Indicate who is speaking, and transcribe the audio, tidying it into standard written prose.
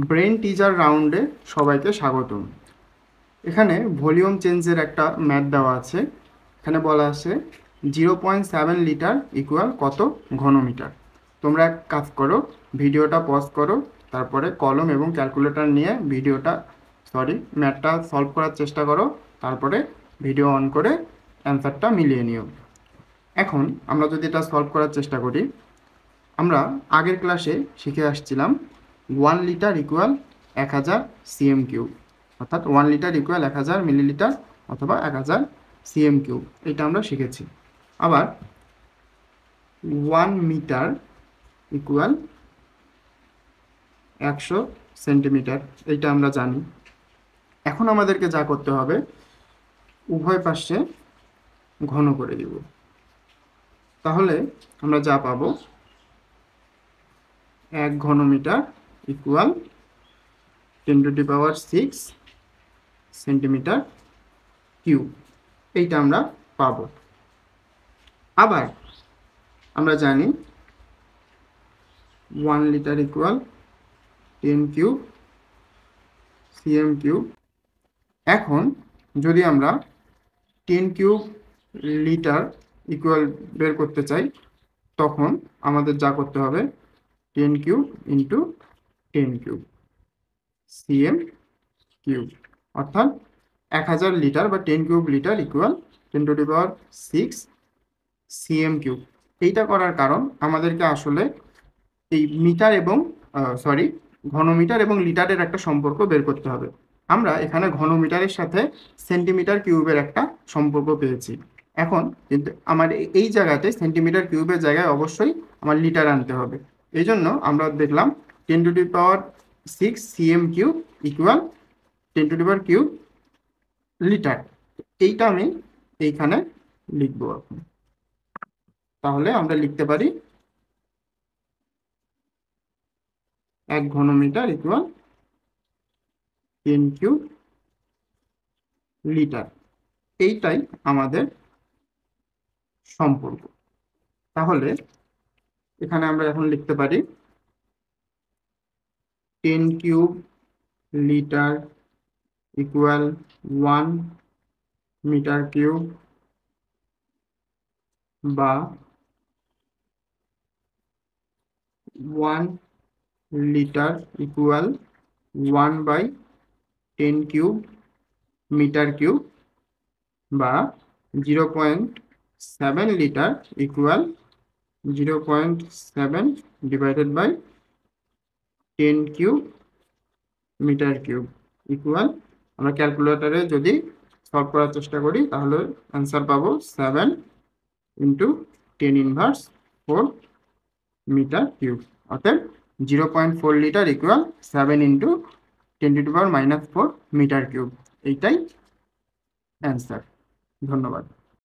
Speaker 1: Brain teaser রাউন্ডে সবাইকে স্বাগতম। এখানে ভলিউম চেঞ্জের একটা ম্যাথ দেওয়া আছে। এখানে বলা আছে 0.7 লিটার ইকুয়াল কত ঘনমিটার। তোমরা এক কাজ করো, ভিডিওটা পজ করো, তারপরে কলম এবং ক্যালকুলেটর নিয়ে ম্যাথটা সলভ করার চেষ্টা করো, তারপরে ভিডিও অন করে অ্যান্সারটা মিলিয়ে নিও। এখন আমরা যদি এটা সলভ করার চেষ্টা করি, আমরা আগের ক্লাসে শিখে আসছিলাম 1 লিটার ইকুয়াল 1000 সিএম কিউব, অর্থাৎ 1 লিটার ইকুয়াল 1000 মিলিলিটার অথবা 1000 সিএম কিউব, এটা আমরা শিখেছি। আবার 1 মিটার ইকুয়াল 100 সেন্টিমিটার, এইটা আমরা জানি। এখন আমাদেরকে যা করতে হবে, উভয় পাশে ঘন করে দিব। তাহলে আমরা যা পাবো, 1 ঘনমিটার ইকুয়াল 10⁶ সেন্টিমিটার কিউব, এইটা আমরা পাবো। আবার আমরা জানি 1 litre equal 10 cube CM cube. এখন যদি আমরা 10 কিউব লিটার ইকুয়াল বের করতে চাই, তখন আমাদের যা করতে হবে 10 cube into 10 cube CM cube, অর্থাৎ 1000 লিটার বা 10 cube litre equal 10⁶ CM cube. এইটা করার কারণ আমাদেরকে আসলে এই মিটার এবং ঘনমিটার এবং লিটারের একটা সম্পর্ক বের করতে হবে। আমরা এখানে ঘনমিটারের সাথে সেন্টিমিটার কিউবের একটা সম্পর্ক পেয়েছি। এখন কিন্তু আমার এই জায়গাতে সেন্টিমিটার কিউবের জায়গায় অবশ্যই আমার লিটার আনতে হবে। এই জন্য আমরা দেখলাম 10⁶ সিএম কিউব ইকুয়াল 10³ লিটার। এইটা আমি এইখানে লিখব এখন। তাহলে আমরা লিখতে পারি 1 ঘনমিটার ইকুয়াল 10 কিউব লিটার। এইটাই আমাদের সম্পর্ক। তাহলে এখানে আমরা এখন লিখতে পারি 10 cube litre equal 1 metre cube, বা 1 litre equal 1/10 cube metre cube, বা 0.7 litre equal 0.7 divided by 10 cube metre cube equal, আমরা ক্যালকুলেটরে যদি সলভ করার চেষ্টা করি তাহলে অ্যান্সার পাবো 7 ইন্টু 10⁻4 মিটার কিউব, অর্থাৎ 0.4 litre equal 7 into 10⁻⁻4 metre cube. এইটাই অ্যান্সার। ধন্যবাদ।